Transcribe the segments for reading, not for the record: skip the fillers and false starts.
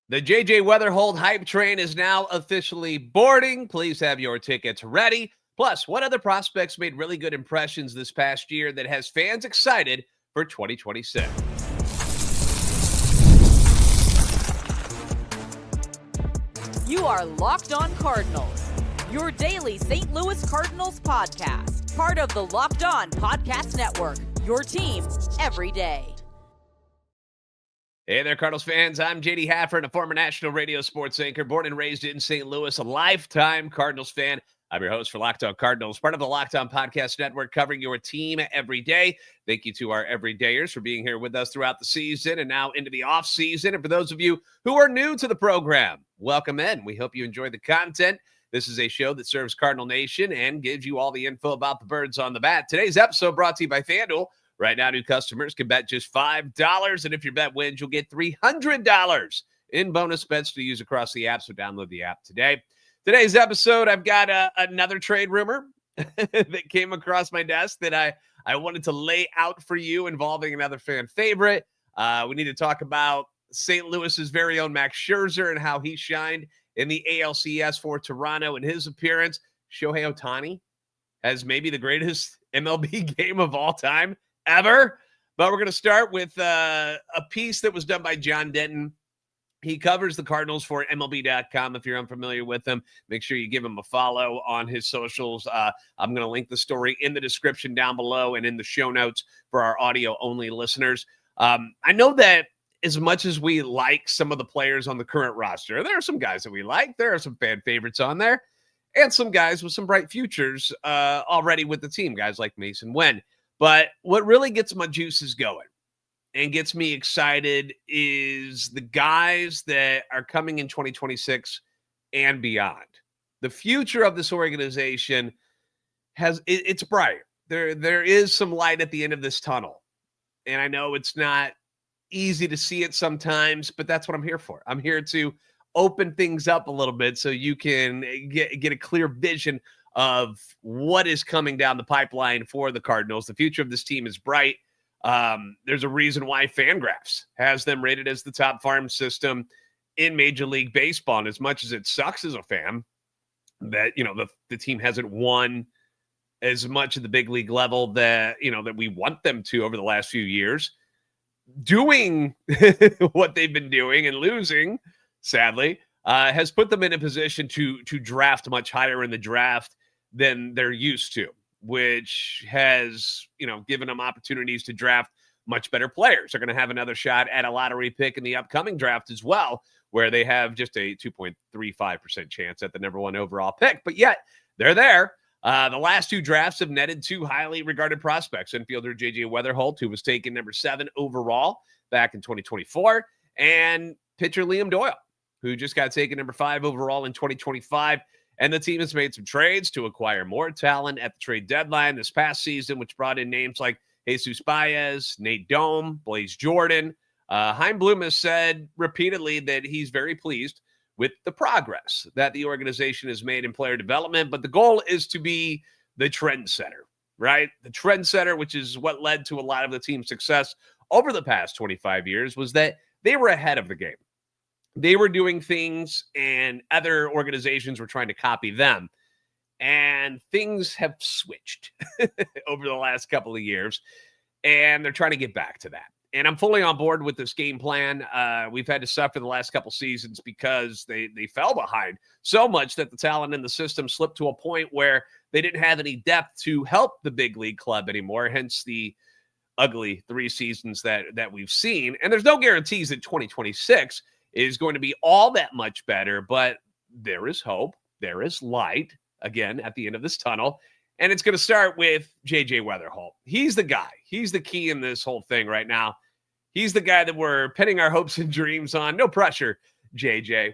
The JJ Wetherholt hype train is now officially boarding. Please have your tickets ready. Plus, what other prospects made really good impressions this past year that has fans excited for 2026? You are Locked On Cardinals, your daily St. Louis Cardinals podcast. Part of the Locked On Podcast Network, your team every day. Hey there, Cardinals fans. I'm JD Hafron, a former national radio sports anchor, born and raised in St. Louis, a lifetime Cardinals fan. I'm your host for Locked On Cardinals, part of the Locked On Podcast Network, covering your team every day. Thank you to our everydayers for being here with us throughout the season and now into the off season. And for those of you who are new to the program, welcome in. We hope you enjoy the content. This is a show that serves Cardinal Nation and gives you all the info about the birds on the bat. Today's episode brought to you by FanDuel. Right now, new customers can bet just $5, and if your bet wins, you'll get $300 in bonus bets to use across the app, so download the app today. Today's episode, I've got another trade rumor that came across my desk that I wanted to lay out for you involving another fan favorite. We need to talk about St. Louis's very own Max Scherzer and how he shined in the ALCS for Toronto in his appearance. Shohei Ohtani has maybe the greatest MLB game of all time ever. But we're going to start with a piece that was done by John Denton. He covers the Cardinals for MLB.com. If you're unfamiliar with him, make sure you give him a follow on his socials. I'm going to link the story in the description down below and in the show notes for our audio-only listeners. I know that as much as we like some of the players on the current roster, there are some guys that we like. There are some fan favorites on there and some guys with some bright futures already with the team, guys like Mason Wynn. But what really gets my juices going and gets me excited is the guys that are coming in 2026 and beyond. The future of this organization it's bright. There is some light at the end of this tunnel. And I know it's not easy to see it sometimes, but that's what I'm here for. I'm here to open things up a little bit so you can get a clear vision of what is coming down the pipeline for the Cardinals. The future of this team is bright. There's a reason why Fangraphs has them rated as the top farm system in Major League Baseball. And as much as it sucks as a fan that, the team hasn't won as much at the big league level that we want them to over the last few years, doing what they've been doing and losing, sadly, has put them in a position to draft much higher in the draft than they're used to, which has, given them opportunities to draft much better players. They're going to have another shot at a lottery pick in the upcoming draft as well, where they have just a 2.35% chance at the number one overall pick. But yet, they're there. The last two drafts have netted two highly regarded prospects, infielder JJ Wetherholt, who was taken number 7 overall back in 2024, and pitcher Liam Doyle, who just got taken number 5 overall in 2025. And the team has made some trades to acquire more talent at the trade deadline this past season, which brought in names like Jesus Baez, Nate Dome, Blaze Jordan. Chaim Bloom has said repeatedly that he's very pleased with the progress that the organization has made in player development. But the goal is to be the trendsetter, right? The trendsetter, which is what led to a lot of the team's success over the past 25 years, was that they were ahead of the game. They were doing things and other organizations were trying to copy them. And things have switched over the last couple of years. And they're trying to get back to that. And I'm fully on board with this game plan. We've had to suffer the last couple seasons because they fell behind so much that the talent in the system slipped to a point where they didn't have any depth to help the big league club anymore. Hence the ugly 3 seasons that we've seen. And there's no guarantees that 2026 is going to be all that much better, but there is hope. There is light, again, at the end of this tunnel. And it's going to start with JJ Wetherholt. He's the guy. He's the key in this whole thing right now. He's the guy that we're pinning our hopes and dreams on. No pressure, JJ.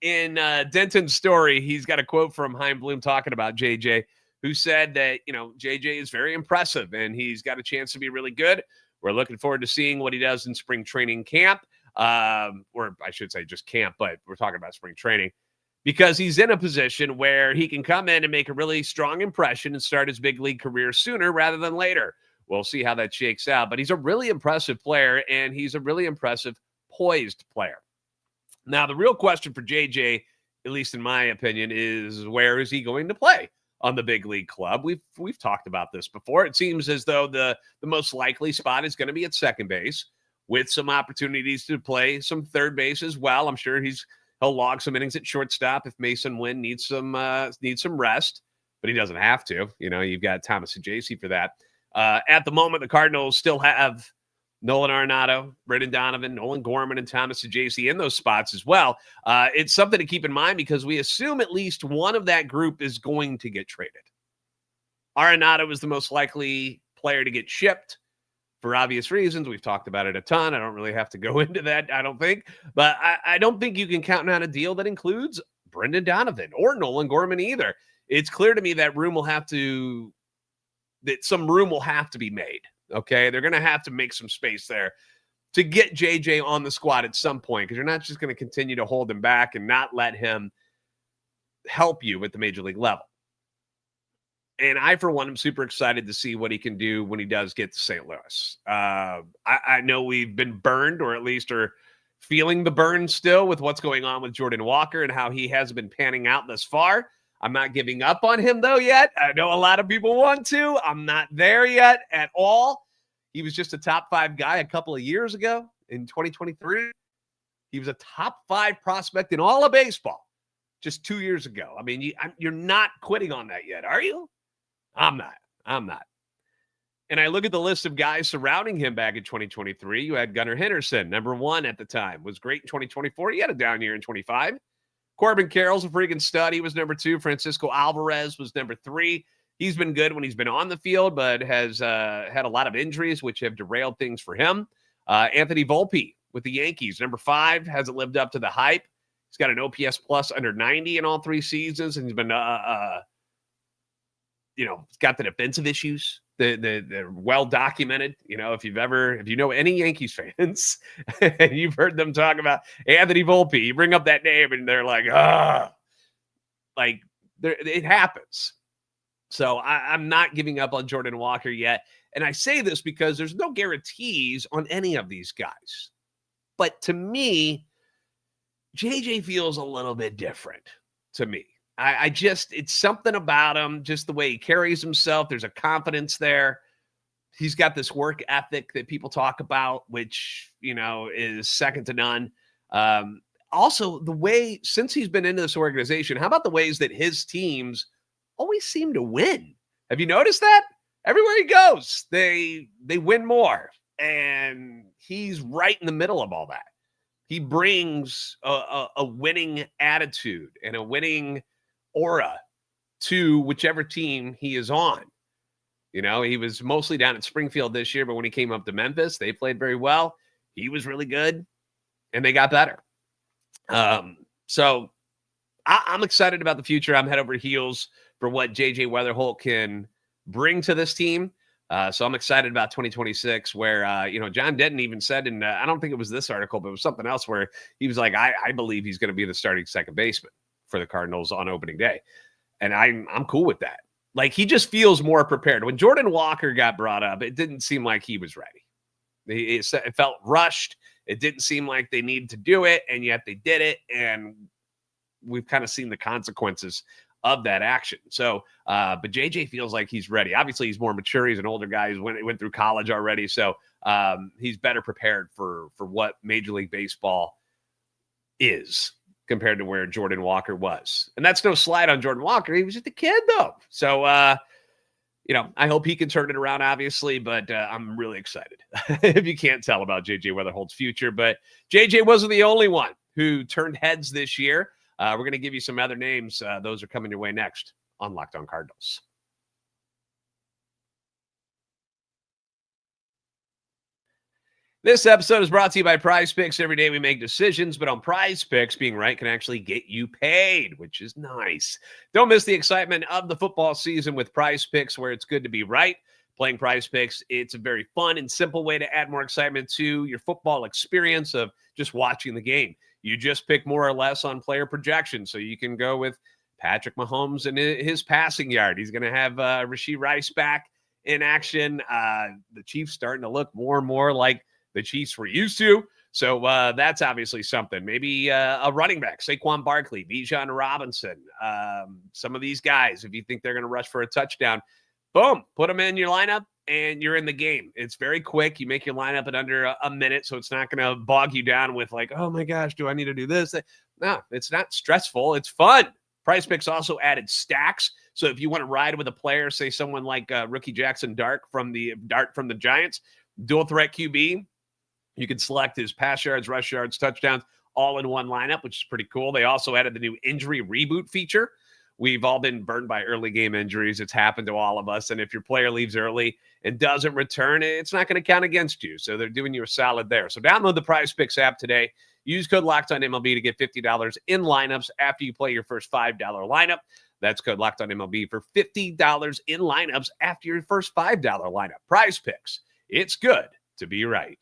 In Denton's story, he's got a quote from Chaim Bloom talking about JJ, who said that, JJ is very impressive and he's got a chance to be really good. We're looking forward to seeing what he does in spring training camp. Or I should say just camp, but we're talking about spring training, because he's in a position where he can come in and make a really strong impression and start his big league career sooner rather than later. We'll see how that shakes out, but he's a really impressive player and he's a really impressive poised player. Now, the real question for JJ, at least in my opinion, is where is he going to play on the big league club? We've talked about this before. It seems as though the most likely spot is going to be at second base, with some opportunities to play some third base as well. I'm sure he'll log some innings at shortstop if Mason Wynn needs some rest, but he doesn't have to. You've got Thomas Saggese for that. At the moment, the Cardinals still have Nolan Arenado, Brendan Donovan, Nolan Gorman, and Thomas Saggese in those spots as well. It's something to keep in mind because we assume at least one of that group is going to get traded. Arenado is the most likely player to get shipped for obvious reasons. We've talked about it a ton. I don't really have to go into that, I don't think. But I don't think you can count on a deal that includes Brendan Donovan or Nolan Gorman either. It's clear to me that some room will have to be made. Okay, they're going to have to make some space there to get JJ on the squad at some point, because you're not just going to continue to hold him back and not let him help you at the major league level. And I, for one, am super excited to see what he can do when he does get to St. Louis. I know we've been burned, or at least are feeling the burn still with what's going on with Jordan Walker and how he hasn't been panning out thus far. I'm not giving up on him, though, yet. I know a lot of people want to. I'm not there yet at all. He was just a top 5 guy a couple of years ago in 2023. He was a top 5 prospect in all of baseball just 2 years ago. I mean, you're not quitting on that yet, are you? I'm not. And I look at the list of guys surrounding him back in 2023. You had Gunnar Henderson, number 1 at the time, was great in 2024. He had a down year in 25. Corbin Carroll's a freaking stud. He was number 2. Francisco Alvarez was number 3. He's been good when he's been on the field, but has had a lot of injuries, which have derailed things for him. Anthony Volpe with the Yankees, number 5, hasn't lived up to the hype. He's got an OPS plus under 90 in all 3 seasons, and he's been, he's got the defensive issues. They're well documented. If you know any Yankees fans and you've heard them talk about Anthony Volpe, you bring up that name and they're like, it happens. So I'm not giving up on Jordan Walker yet. And I say this because there's no guarantees on any of these guys. But to me, JJ feels a little bit different to me. It's something about him, just the way he carries himself. There's a confidence there. He's got this work ethic that people talk about, which, is second to none. Also, the way, since he's been into this organization, how about the ways that his teams always seem to win? Have you noticed that? Everywhere he goes, they win more. And he's right in the middle of all that. He brings a winning attitude and a winning aura to whichever team he is on. He was mostly down at Springfield this year, but when he came up to Memphis, they played very well. He was really good, and they got better. So I'm excited about the future. I'm head over heels for what JJ Wetherholt can bring to this team. So I'm excited about 2026, where, John Denton even said, and I don't think it was this article, but it was something else, where he was like, I believe he's going to be the starting second baseman for the Cardinals on opening day. And I'm cool with that. Like, he just feels more prepared. When Jordan Walker got brought up, it didn't seem like he was ready. It felt rushed. It didn't seem like they needed to do it, and yet they did it. And we've kind of seen the consequences of that action. So, but JJ feels like he's ready. Obviously, he's more mature. He's an older guy. He went through college already. So he's better prepared for what Major League Baseball is compared to where Jordan Walker was. And that's no slight on Jordan Walker. He was just a kid, though. So, I hope he can turn it around, obviously, but I'm really excited if you can't tell about JJ Wetherholt's future. But JJ wasn't the only one who turned heads this year. We're going to give you some other names. Those are coming your way next on Locked On Cardinals. This episode is brought to you by PrizePicks. Every day we make decisions, but on PrizePicks, being right can actually get you paid, which is nice. Don't miss the excitement of the football season with PrizePicks, where it's good to be right. Playing PrizePicks, it's a very fun and simple way to add more excitement to your football experience of just watching the game. You just pick more or less on player projections, so you can go with Patrick Mahomes and his passing yard. He's going to have Rashee Rice back in action. The Chiefs starting to look more and more like the Chiefs were used to. So that's obviously something. Maybe a running back, Saquon Barkley, Bijan Robinson, some of these guys, if you think they're going to rush for a touchdown, boom, put them in your lineup and you're in the game. It's very quick. You make your lineup in under a minute, so it's not going to bog you down with like, oh my gosh, do I need to do this? No, it's not stressful. It's fun. Prize Picks also added stacks. So if you want to ride with a player, say someone like rookie Jackson Dart from the Giants, dual threat QB, you can select his pass yards, rush yards, touchdowns, all in one lineup, which is pretty cool. They also added the new injury reboot feature. We've all been burned by early game injuries. It's happened to all of us. And if your player leaves early and doesn't return, it's not going to count against you. So they're doing you a solid there. So download the Prize Picks app today. Use code LOCKEDONMLB to get $50 in lineups after you play your first $5 lineup. That's code LOCKEDONMLB for $50 in lineups after your first $5 lineup. Prize Picks. It's good to be right.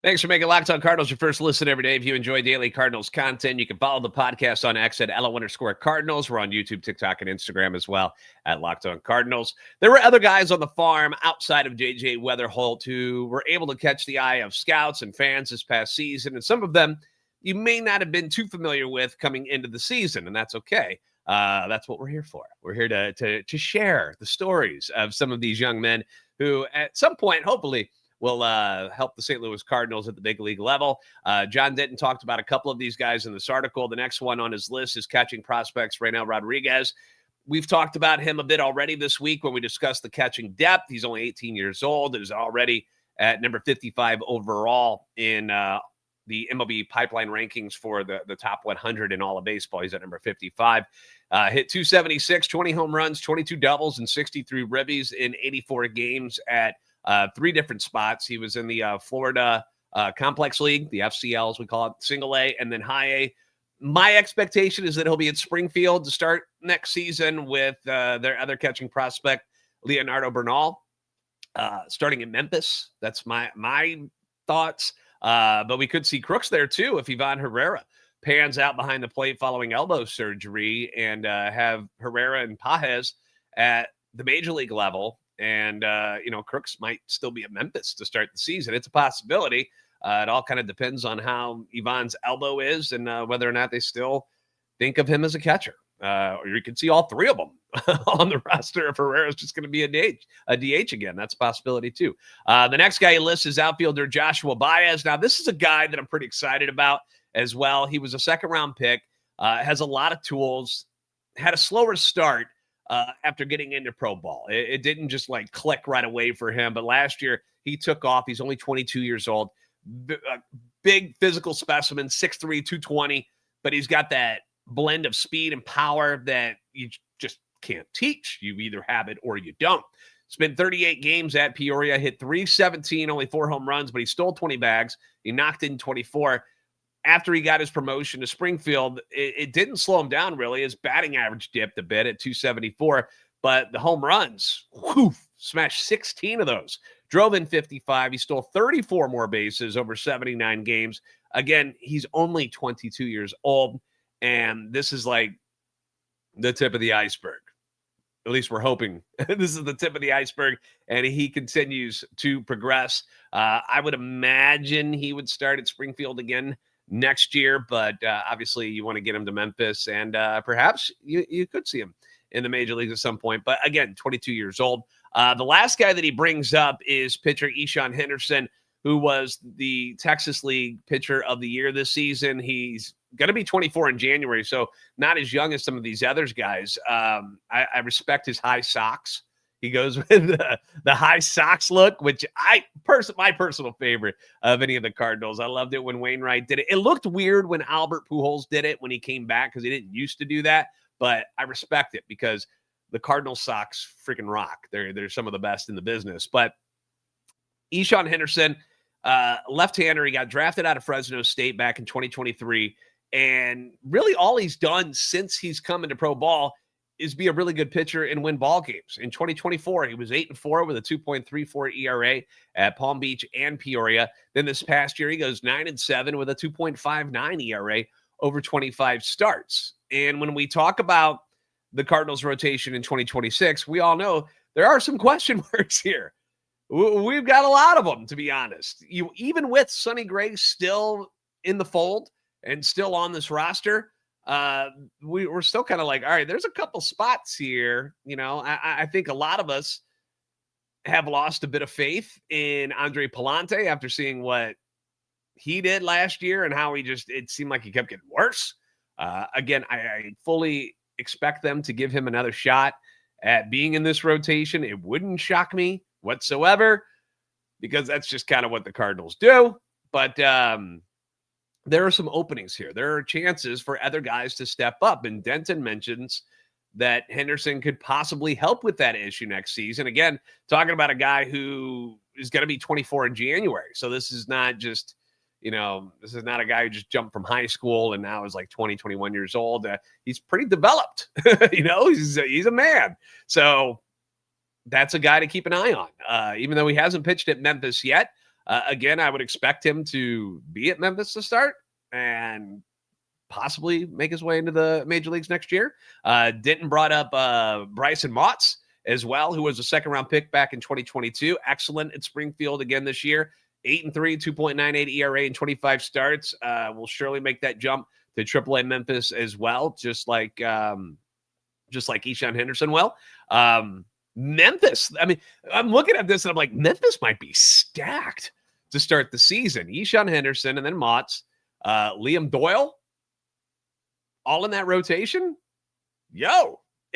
Thanks for making Locked On Cardinals your first listen every day. If you enjoy daily Cardinals content, you can follow the podcast on X at @LO_Cardinals. We're on YouTube, TikTok, and Instagram as well at Locked On Cardinals. There were other guys on the farm outside of J.J. Wetherholt who were able to catch the eye of scouts and fans this past season, and some of them you may not have been too familiar with coming into the season, and that's okay. That's what we're here for. We're here to share the stories of some of these young men who at some point, hopefully, will help the St. Louis Cardinals at the big league level. John Denton talked about a couple of these guys in this article. The next one on his list is catching prospects, Reynel Rodriguez. We've talked about him a bit already this week when we discussed the catching depth. He's only 18 years old. Is already at number 55 overall in the MLB pipeline rankings for the top 100 in all of baseball. He's at number 55. Hit 276, 20 home runs, 22 doubles, and 63 ribbies in 84 games at 3 different spots. He was in the Florida Complex League, the FCL as we call it, single A, and then high A. My expectation is that he'll be at Springfield to start next season with their other catching prospect, Leonardo Bernal, starting in Memphis. That's my thoughts. But we could see Crooks there too if Ivan Herrera pans out behind the plate following elbow surgery and have Herrera and Pages at the major league level. And, Crooks might still be at Memphis to start the season. It's a possibility. It all kind of depends on how Ivan's elbow is and whether or not they still think of him as a catcher. Or you could see all 3 of them on the roster if Herrera's just going to be a DH again. That's a possibility too. The next guy he lists is outfielder Joshua Baez. Now, this is a guy that I'm pretty excited about as well. He was a second-round pick, has a lot of tools, had a slower start after getting into pro ball. It didn't just like click right away for him, but last year he took off. He's only 22 years old, big physical specimen, 6'3", 220, but he's got that blend of speed and power that you just can't teach. You either have it or you don't. Spent 38 games at Peoria, hit .317, only 4 home runs, but he stole 20 bags. He knocked in 24. After he got his promotion to Springfield, it didn't slow him down, really. His batting average dipped a bit at .274, but the home runs, smashed 16 of those. Drove in 55. He stole 34 more bases over 79 games. Again, he's only 22 years old, and this is like the tip of the iceberg. At least we're hoping this is the tip of the iceberg, and he continues to progress. I would imagine he would start at Springfield again next year, but obviously you want to get him to Memphis, and perhaps you could see him in the major leagues at some point. But again, 22 years old. The last guy that he brings up is pitcher Ishan Henderson, who was the Texas League Pitcher of the Year this season. He's going to be 24 in January, so not as young as some of these other guys. I respect his high socks. He goes with the high socks look, which my personal favorite of any of the Cardinals. I loved it when Wainwright did it. It looked weird when Albert Pujols did it when he came back because he didn't used to do that, but I respect it because the Cardinal socks freaking rock. They're some of the best in the business. But Ishan Henderson, left-hander, he got drafted out of Fresno State back in 2023, and really all he's done since he's come into pro ball is be a really good pitcher and win ball games. In 2024, he was 8-4 with a 2.34 ERA at Palm Beach and Peoria. Then this past year, he goes 9-7 with a 2.59 ERA over 25 starts. And when we talk about the Cardinals rotation in 2026, we all know there are some question marks here. We've got a lot of them, to be honest. Even with Sonny Gray still in the fold and still on this roster, we're still kind of like, all right, there's a couple spots here. I think a lot of us have lost a bit of faith in Andre Palante after seeing what he did last year and how it seemed like he kept getting worse. Again, I fully expect them to give him another shot at being in this rotation. It wouldn't shock me whatsoever because that's just kind of what the Cardinals do. But there are some openings here. There are chances for other guys to step up. And Denton mentions that Henderson could possibly help with that issue next season. Again, talking about a guy who is going to be 24 in January. So this is not just, this is not a guy who just jumped from high school and now is like 20, 21 years old. He's pretty developed. He's a man. So that's a guy to keep an eye on. Even though he hasn't pitched at Memphis yet, again, I would expect him to be at Memphis to start and possibly make his way into the major leagues next year. Denton brought up Bryson Motts as well, who was a second-round pick back in 2022. Excellent at Springfield again this year. 8-3, 2.98 ERA in 25 starts. Will surely make that jump to AAA Memphis as well, just like Ishan Henderson will. Memphis, I mean, I'm looking at this and I'm like, Memphis might be stacked to start the season. Ishan Henderson and then Motts, Liam Doyle, all in that rotation.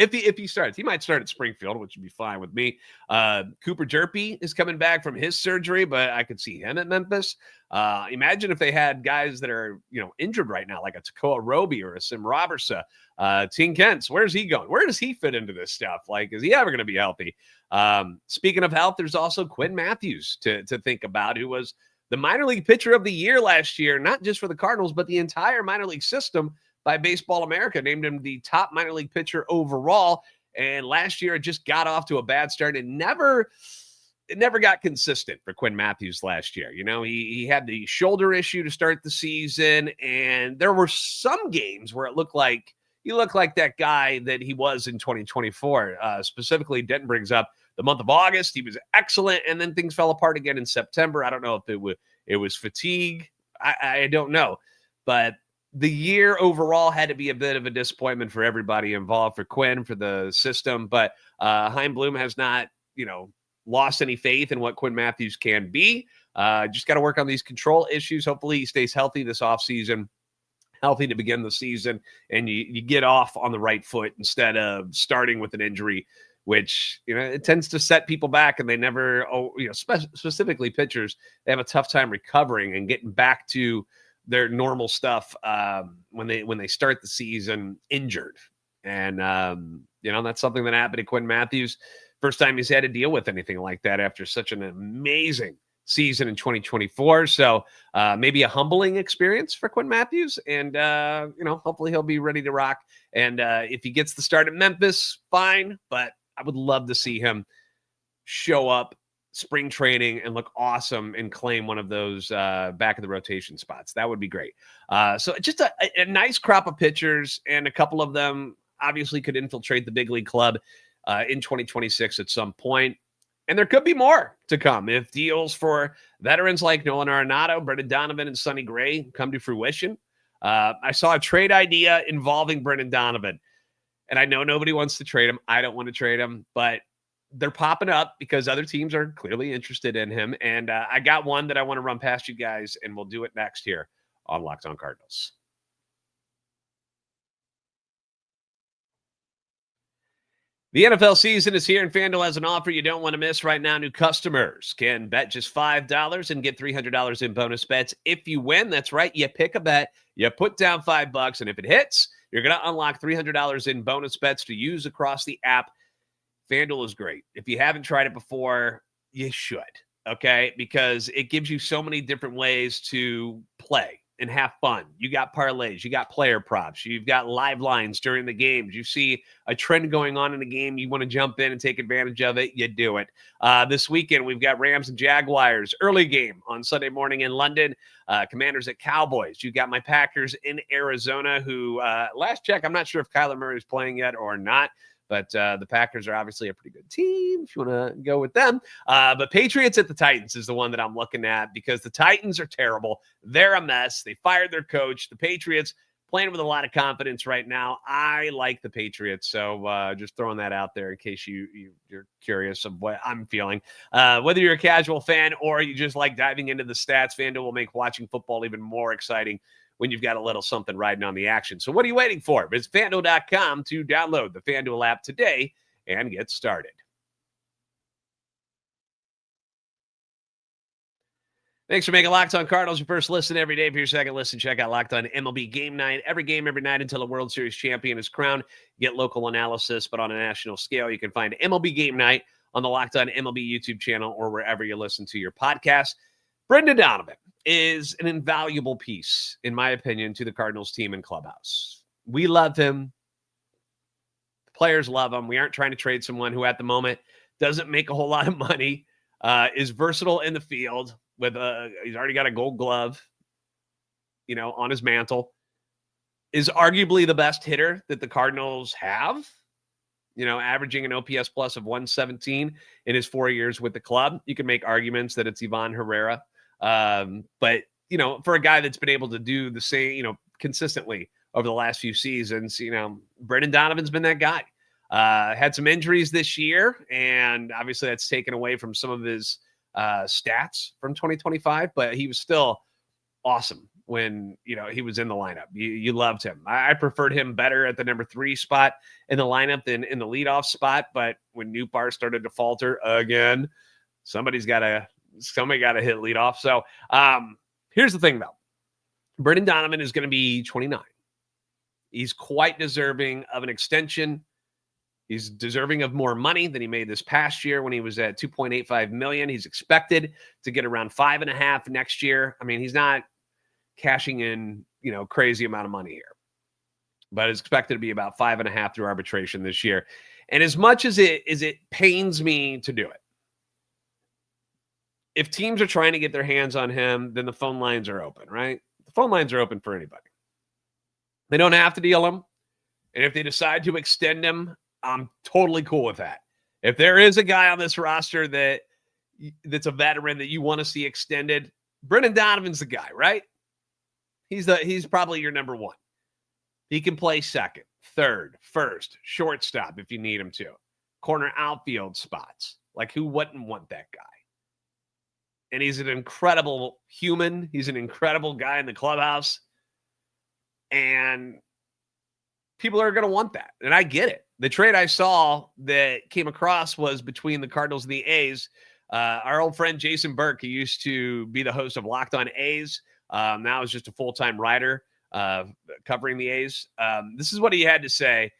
If he starts, he might start at Springfield, which would be fine with me. Cooper Jerpy is coming back from his surgery, but I could see him at Memphis. Imagine if they had guys that are, injured right now, like a Takoa Roby or a Sim Robertson. Tien Kent's, where's he going? Where does he fit into this stuff? Like, is he ever going to be healthy? Speaking of health, there's also Quinn Matthews to think about, who was the minor league pitcher of the year last year, not just for the Cardinals, but the entire minor league system by Baseball America, named him the top minor league pitcher overall. And last year, it just got off to a bad start. It never got consistent for Quinn Matthews last year. He had the shoulder issue to start the season, and there were some games where he looked like that guy that he was in 2024. Specifically, Denton brings up the month of August. He was excellent, and then things fell apart again in September. I don't know if it was fatigue. I don't know. But the year overall had to be a bit of a disappointment for everybody involved, for Quinn, for the system. But Chaim Bloom has not, lost any faith in what Quinn Matthews can be. Just got to work on these control issues. Hopefully he stays healthy this offseason, healthy to begin the season, and you get off on the right foot instead of starting with an injury, which, it tends to set people back, and they never, specifically pitchers, they have a tough time recovering and getting back to their normal stuff when they start the season injured. And, that's something that happened to Quinn Matthews. First time he's had to deal with anything like that after such an amazing season in 2024. So maybe a humbling experience for Quinn Matthews. And, hopefully he'll be ready to rock. And if he gets the start at Memphis, fine. But I would love to see him show up spring training and look awesome and claim one of those back of the rotation spots. That would be great. So just a nice crop of pitchers, and a couple of them obviously could infiltrate the big league club in 2026 at some point. And there could be more to come if deals for veterans like Nolan Arenado, Brendan Donovan, and Sonny Gray come to fruition. I saw a trade idea involving Brendan Donovan, and I know nobody wants to trade him. I don't want to trade him, but they're popping up because other teams are clearly interested in him. And I got one that I want to run past you guys, and we'll do it next here on Locked On Cardinals. The NFL season is here, and FanDuel has an offer you don't want to miss right now. New customers can bet just $5 and get $300 in bonus bets if you win. That's right. You pick a bet, you put down $5, and if it hits, you're going to unlock $300 in bonus bets to use across the app. FanDuel is great. If you haven't tried it before, you should, okay? Because it gives you so many different ways to play. and have fun. You got parlays, you got player props, you've got live lines during the games. You see a trend going on in the game, you want to jump in and take advantage of it, you do it. This weekend, we've got Rams and Jaguars, early game on Sunday morning in London. Commanders at Cowboys. You got my Packers in Arizona, who last check, I'm not sure if Kyler Murray is playing yet or not. But the Packers are obviously a pretty good team if you want to go with them. But Patriots at the Titans is the one that I'm looking at because the Titans are terrible. They're a mess. They fired their coach. The Patriots playing with a lot of confidence right now. I like the Patriots. So just throwing that out there in case you're curious of what I'm feeling. Whether you're a casual fan or you just like diving into the stats, FanDuel will make watching football even more exciting when you've got a little something riding on the action. So what are you waiting for? Visit FanDuel.com to download the FanDuel app today and get started. Thanks for making Locked On Cardinals your first listen every day. For your second listen, check out Locked On MLB Game Night. Every game, every night until a World Series champion is crowned. Get local analysis, but on a national scale. You can find MLB Game Night on the Locked On MLB YouTube channel or wherever you listen to your podcast. Brendan Donovan is an invaluable piece, in my opinion, to the Cardinals team and clubhouse. We love him. The players love him. We aren't trying to trade someone who at the moment doesn't make a whole lot of money, is versatile in the field with he's already got a gold glove, on his mantle, is arguably the best hitter that the Cardinals have, averaging an OPS plus of 117 in his 4 years with the club. You can make arguments that it's Ivan Herrera. But for a guy that's been able to do the same, consistently over the last few seasons, Brendan Donovan's been that guy. Had some injuries this year, and obviously that's taken away from some of his stats from 2025, but he was still awesome when, he was in the lineup. You loved him. I preferred him better at the number 3 spot in the lineup than in the leadoff spot, but when Newbar started to falter again, somebody got to hit leadoff. So here's the thing, though. Brendan Donovan is going to be 29. He's quite deserving of an extension. He's deserving of more money than he made this past year when he was at $2.85 million. He's expected to get around $5.5 million next year. I mean, he's not cashing in, crazy amount of money here, but it's expected to be about $5.5 million through arbitration this year. And as much as it pains me to do it, if teams are trying to get their hands on him, then the phone lines are open, right? The phone lines are open for anybody. They don't have to deal him. And if they decide to extend him, I'm totally cool with that. If there is a guy on this roster that's a veteran that you want to see extended, Brendan Donovan's the guy, right? He's probably your number 1. He can play second, third, first, shortstop if you need him to. Corner outfield spots. Like, who wouldn't want that guy? And he's an incredible human. He's an incredible guy in the clubhouse. And people are going to want that. And I get it. The trade I saw that came across was between the Cardinals and the A's. Our old friend Jason Burke, he used to be the host of Locked On A's. Now he's just a full-time writer covering the A's. This is what he had to say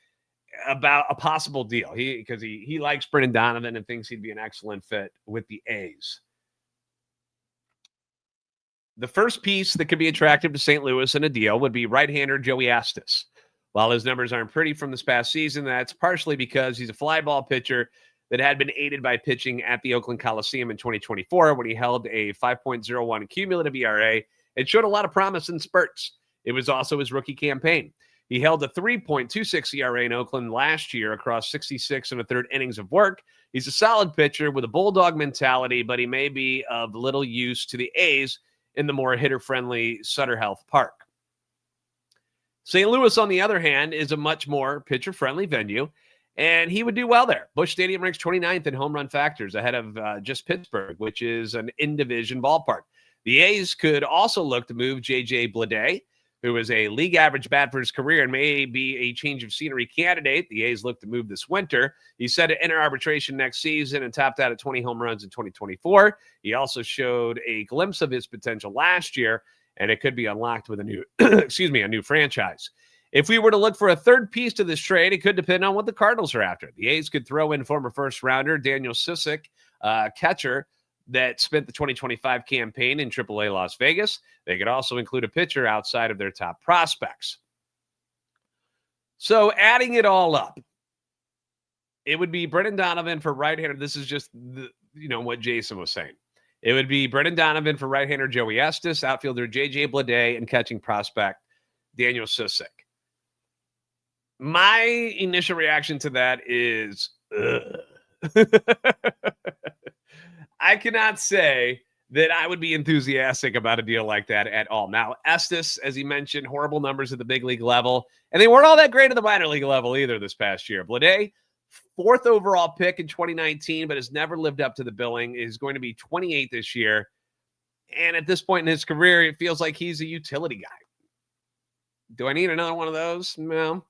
about a possible deal. Because he likes Brendan Donovan and thinks he'd be an excellent fit with the A's. The first piece that could be attractive to St. Louis in a deal would be right-hander Joey Estes. While his numbers aren't pretty from this past season, that's partially because he's a fly ball pitcher that had been aided by pitching at the Oakland Coliseum in 2024 when he held a 5.01 cumulative ERA and showed a lot of promise in spurts. It was also his rookie campaign. He held a 3.26 ERA in Oakland last year across 66 and a third innings of work. He's a solid pitcher with a bulldog mentality, but he may be of little use to the A's in the more hitter-friendly Sutter Health Park. St. Louis, on the other hand, is a much more pitcher-friendly venue, and he would do well there. Busch Stadium ranks 29th in home run factors, ahead of just Pittsburgh, which is an in-division ballpark. The A's could also look to move J.J. Bleday, who is a league average bat for his career and may be a change of scenery candidate. The A's look to move this winter. He's set to enter arbitration next season and topped out at 20 home runs in 2024. He also showed a glimpse of his potential last year, and it could be unlocked with a new, a new franchise. If we were to look for a third piece to this trade, it could depend on what the Cardinals are after. The A's could throw in former first rounder Daniel Sisek, catcher, that spent the 2025 campaign in AAA Las Vegas. They could also include a pitcher outside of their top prospects. So adding it all up, it would be Brendan Donovan for right-hander. This is just what Jason was saying. It would be Brendan Donovan for right-hander Joey Estes, outfielder J.J. Bleday, and catching prospect Daniel Susick. My initial reaction to that is, I cannot say that I would be enthusiastic about a deal like that at all. Now, Estes, as he mentioned, horrible numbers at the big league level, and they weren't all that great at the minor league level either this past year. Bleday, 4th overall pick in 2019, but has never lived up to the billing, is going to be 28 this year. And at this point in his career, it feels like he's a utility guy. Do I need another one of those? No.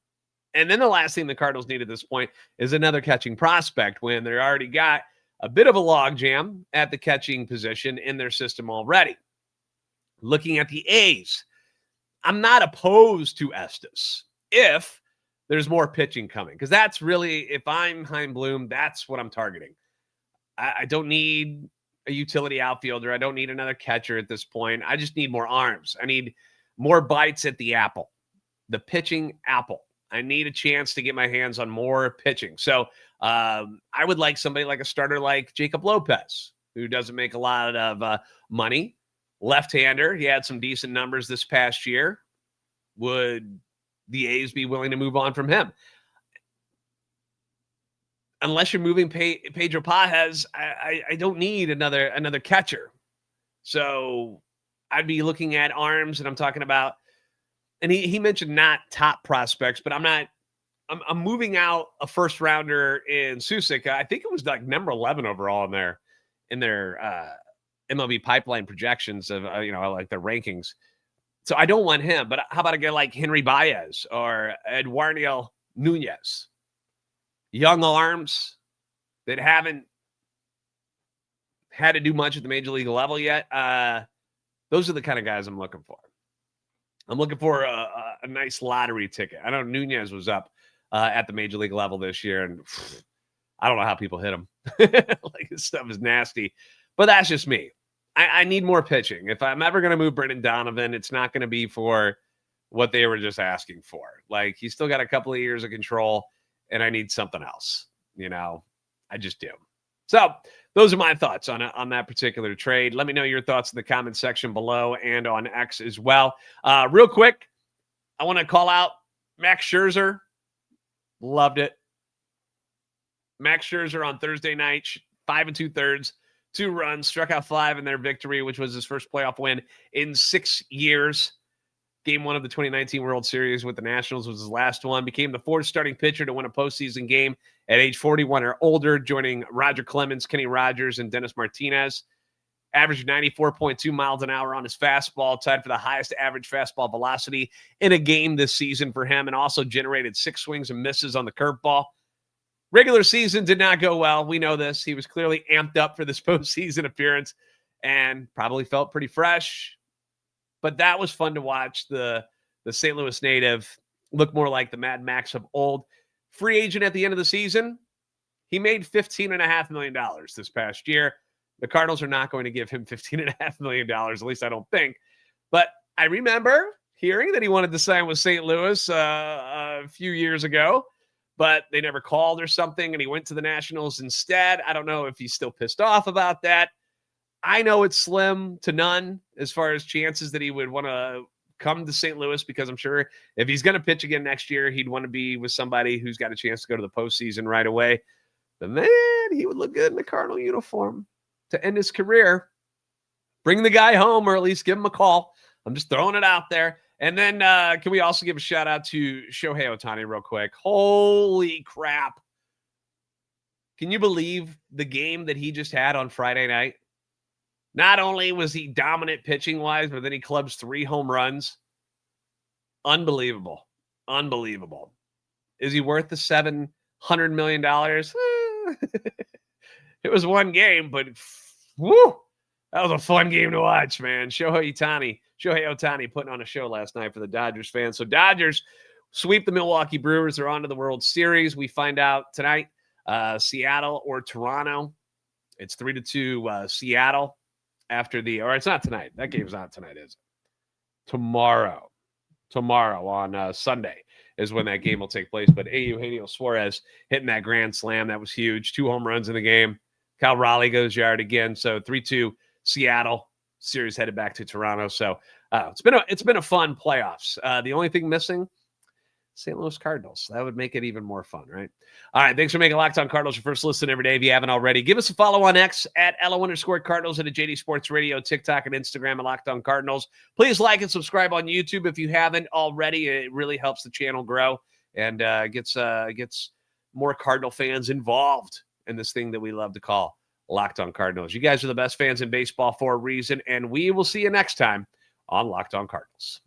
And then the last thing the Cardinals need at this point is another catching prospect when they already got a bit of a logjam at the catching position in their system already. Looking at the A's, I'm not opposed to Estes if there's more pitching coming, because that's really, if I'm Chaim Bloom, that's what I'm targeting. I don't need a utility outfielder. I don't need another catcher at this point. I just need more arms. I need more bites at the apple, the pitching apple. I need a chance to get my hands on more pitching. So I would like somebody like a starter like Jacob Lopez, who doesn't make a lot of money. Left-hander. He had some decent numbers this past year. Would the A's be willing to move on from him? Unless you're moving Pedro Pajes, I don't need another catcher. So I'd be looking at arms, and I'm talking about, and he mentioned not top prospects, but I'm moving out a first rounder in Susick. I think it was like number 11 overall in their MLB pipeline projections of, like their rankings. So I don't want him, but how about a guy like Henry Baez or Eduardo Nunez? Young arms that haven't had to do much at the major league level yet. Those are the kind of guys I'm looking for. I'm looking for a nice lottery ticket. I know Nunez was up at the major league level this year, and I don't know how people hit him. Like, this stuff is nasty. But that's just me. I need more pitching. If I'm ever going to move Brendan Donovan, it's not going to be for what they were just asking for. Like, he's still got a couple of years of control, and I need something else. I just do. So those are my thoughts on that particular trade. Let me know your thoughts in the comment section below and on X as well. Real quick, I want to call out Max Scherzer. Loved it. Max Scherzer on Thursday night, 5 2/3, 2 runs, struck out 5 in their victory, which was his first playoff win in 6 years. Game 1 of the 2019 World Series with the Nationals was his last one. Became the 4th starting pitcher to win a postseason game at age 41 or older, joining Roger Clemens, Kenny Rogers, and Dennis Martinez. Averaged 94.2 miles an hour on his fastball, tied for the highest average fastball velocity in a game this season for him, and also generated 6 swings and misses on the curveball. Regular season did not go well. We know this. He was clearly amped up for this postseason appearance and probably felt pretty fresh. But that was fun to watch the St. Louis native look more like the Mad Max of old. Free agent at the end of the season, he made $15.5 million this past year. The Cardinals are not going to give him $15.5 million, at least I don't think. But I remember hearing that he wanted to sign with St. Louis a few years ago, but they never called or something, and he went to the Nationals instead. I don't know if he's still pissed off about that. I know it's slim to none as far as chances that he would want to come to St. Louis, because I'm sure if he's going to pitch again next year, he'd want to be with somebody who's got a chance to go to the postseason right away. But man, he would look good in the Cardinal uniform to end his career. Bring the guy home, or at least give him a call. I'm just throwing it out there. And then can we also give a shout out to Shohei Ohtani real quick? Holy crap. Can you believe the game that he just had on Friday night? Not only was he dominant pitching-wise, but then he clubs 3 home runs. Unbelievable. Unbelievable. Is he worth the $700 million? It was one game, but woo, that was a fun game to watch, man. Shohei Ohtani putting on a show last night for the Dodgers fans. So Dodgers sweep the Milwaukee Brewers. They're on to the World Series. We find out tonight, Seattle or Toronto. It's 3-2 Seattle after or it's not tonight. That game's not tonight, is it? Tomorrow on Sunday is when that game will take place. But Eugenio Suarez hitting that grand slam. That was huge. 2 home runs in the game. Cal Raleigh goes yard again. So 3-2 Seattle. Series headed back to Toronto. So it's been a fun playoffs. The only thing missing, St. Louis Cardinals. That would make it even more fun, right? All right. Thanks for making Locked On Cardinals your first listen every day. If you haven't already, give us a follow on X at @LO_Cardinals and at JD Sports Radio, TikTok, and Instagram at Locked On Cardinals. Please like and subscribe on YouTube if you haven't already. It really helps the channel grow and gets more Cardinal fans involved in this thing that we love to call Locked On Cardinals. You guys are the best fans in baseball for a reason, and we will see you next time on Locked On Cardinals.